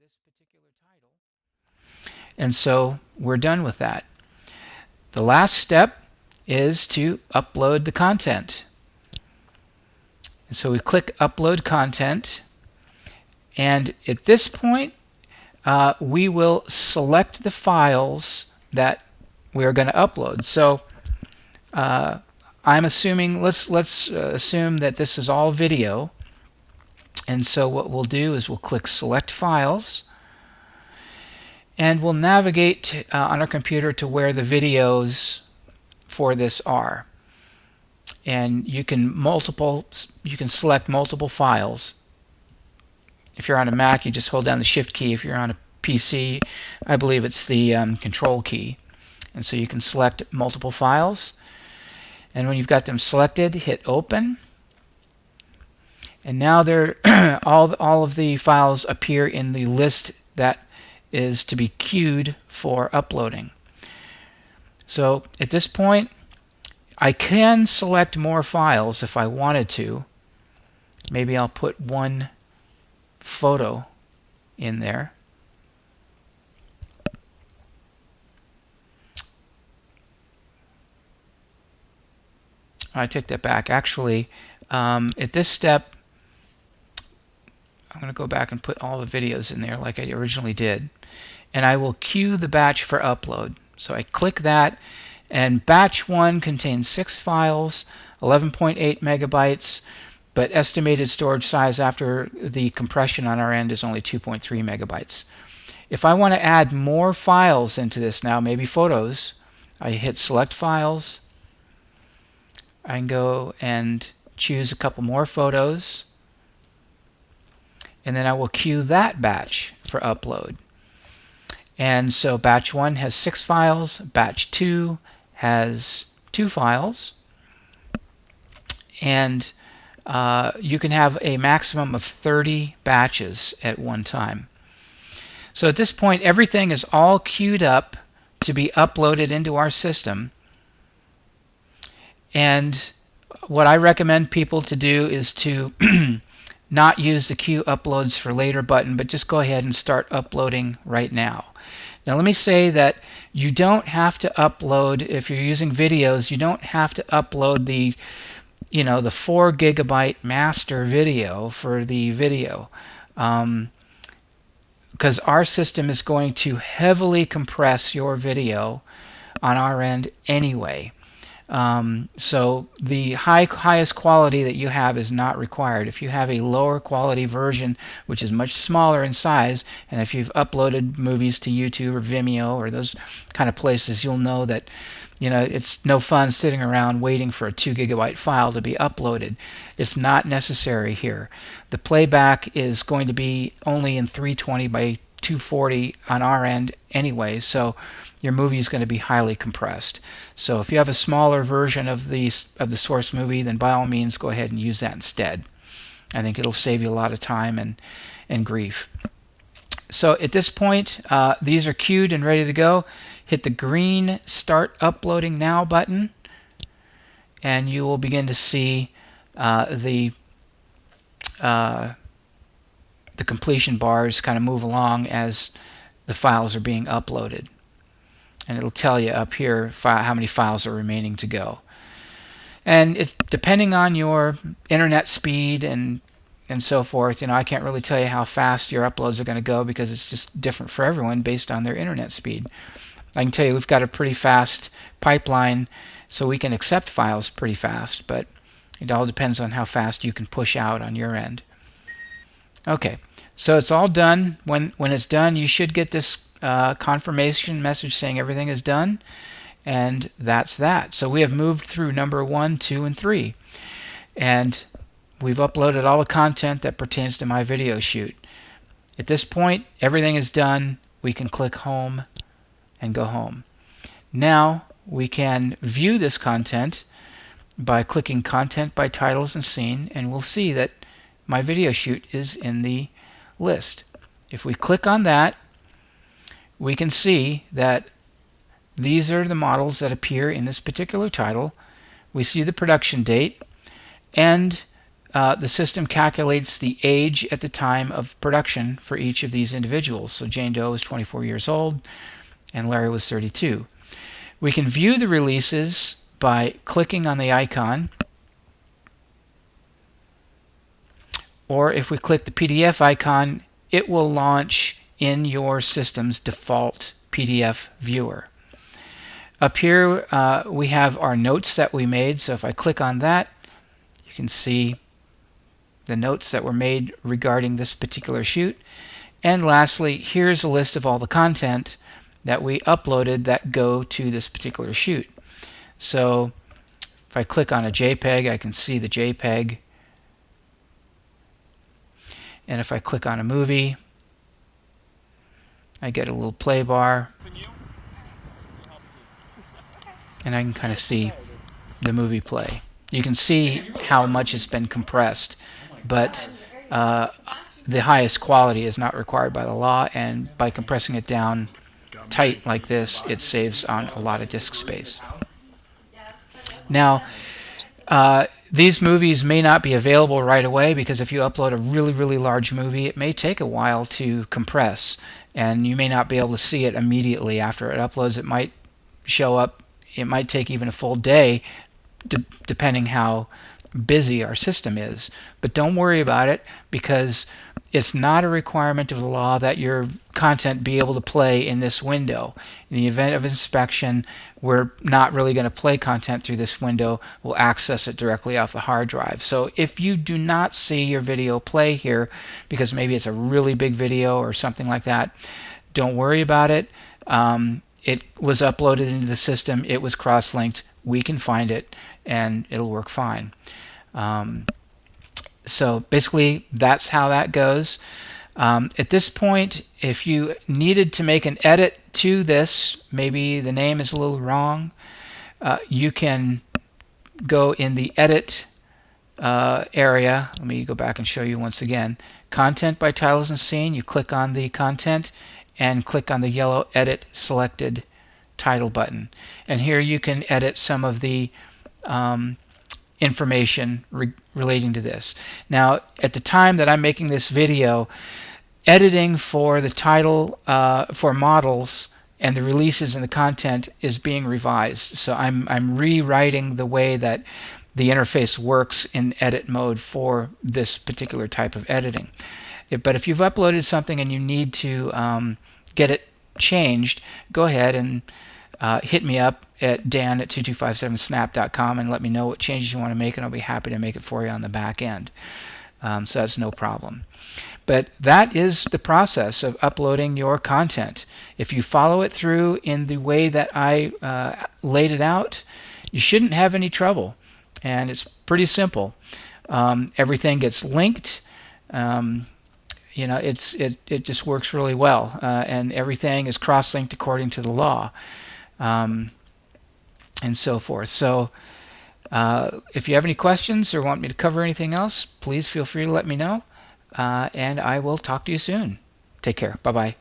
this particular title. And so we're done with that. The last step is to upload the content. And so we click Upload Content, and at this point we will select the files that we are going to upload. So I'm assuming, let's assume that this is all video. And so what we'll do is we'll click Select Files, and we'll navigate on our computer to where the videos for this are. And you can select multiple files. If you're on a Mac, you just hold down the Shift key. If you're on a PC, I believe it's the Control key. And so you can select multiple files. And when you've got them selected, hit Open. And now they're all of the files appear in the list that is to be queued for uploading. So at this point, I can select more files if I wanted to. Maybe I'll put one photo in there. I take that back. Actually, at this step, I'm going to go back and put all the videos in there like I originally did. And I will queue the batch for upload. So I click that, and batch 1 contains 6 files, 11.8 megabytes, but estimated storage size after the compression on our end is only 2.3 megabytes. If I want to add more files into this now, maybe photos, I hit Select Files. I can go and choose a couple more photos, and then I will queue that batch for upload. And so batch 1 has 6 files, batch 2 has 2 files, and you can have a maximum of 30 batches at one time. So at this point, everything is all queued up to be uploaded into our system. And what I recommend people to do is to not use the queue uploads for later button, but just go ahead and start uploading right now. Now let me say that you don't have to upload, if you're using videos, you don't have to upload the 4 gigabyte master video for the video, because our system is going to heavily compress your video on our end anyway. So the highest quality that you have is not required. If you have a lower quality version, which is much smaller in size, and if you've uploaded movies to YouTube or Vimeo or those kind of places, you'll know that it's no fun sitting around waiting for a 2 gigabyte file to be uploaded. It's not necessary here. The playback is going to be only in 320 by 240 on our end anyway, so your movie is going to be highly compressed. So if you have a smaller version of the source movie, then by all means go ahead and use that instead. I think it'll save you a lot of time and grief. So at this point, these are queued and ready to go. Hit the green Start Uploading Now button, and you will begin to see the completion bars kind of move along as the files are being uploaded. And it'll tell you up here how many files are remaining to go. And it's depending on your internet speed and so forth. I can't really tell you how fast your uploads are going to go because it's just different for everyone based on their internet speed. I can tell you we've got a pretty fast pipeline, so we can accept files pretty fast, but it all depends on how fast you can push out on your end. Okay, so it's all done. When it's done, you should get this confirmation message saying everything is done, and that's that. So we have moved through number 1, 2, and 3, and we've uploaded all the content that pertains to my video shoot. At this point, everything is done. We can click Home and go home. Now we can view this content by clicking Content by Titles and Scene, and we'll see that my video shoot is in the list. If we click on that, we can see that these are the models that appear in this particular title. We see the production date, and the system calculates the age at the time of production for each of these individuals. So Jane Doe was 24 years old and Larry was 32. We can view the releases by clicking on the icon, or if we click the PDF icon, it will launch in your system's default PDF viewer. Up here we have our notes that we made, so if I click on that, you can see the notes that were made regarding this particular shoot. And lastly, here's a list of all the content that we uploaded that go to this particular shoot. So if I click on a JPEG, I can see the JPEG. And if I click on a movie, I get a little play bar. And I can kind of see the movie play. You can see how much it's been compressed, but the highest quality is not required by the law, and by compressing it down tight like this, it saves on a lot of disk space. Now, these movies may not be available right away, because if you upload a really large movie, it may take a while to compress, and you may not be able to see it immediately after it uploads. It might show up, it might take even a full day, depending how busy our system is. But don't worry about it, because it's not a requirement of the law that your content be able to play in this window. In the event of inspection, we're not really going to play content through this window. We'll access it directly off the hard drive. So if you do not see your video play here, because maybe it's a really big video or something like that, don't worry about it. It was uploaded into the system. It was cross-linked. We can find it, and it'll work fine. So basically, that's how that goes. At this point, if you needed to make an edit to this, maybe the name is a little wrong, you can go in the edit area. Let me go back and show you once again. Content by titles and scene. You click on the content and click on the yellow edit selected title button. And here you can edit some of the information relating to this. Now, at the time that I'm making this video, editing for the title for models and the releases and the content is being revised. So I'm rewriting the way that the interface works in edit mode for this particular type of editing. But if you've uploaded something and you need to get it changed, go ahead and hit me up at dan@2257snap.com and let me know what changes you want to make, and I'll be happy to make it for you on the back end. So that's no problem. But that is the process of uploading your content. If you follow it through in the way that I laid it out, you shouldn't have any trouble. And it's pretty simple. Everything gets linked. You know, it just works really well, and everything is cross-linked according to the law, and so forth. So if you have any questions or want me to cover anything else, please feel free to let me know, and I will talk to you soon. Take care. Bye-bye.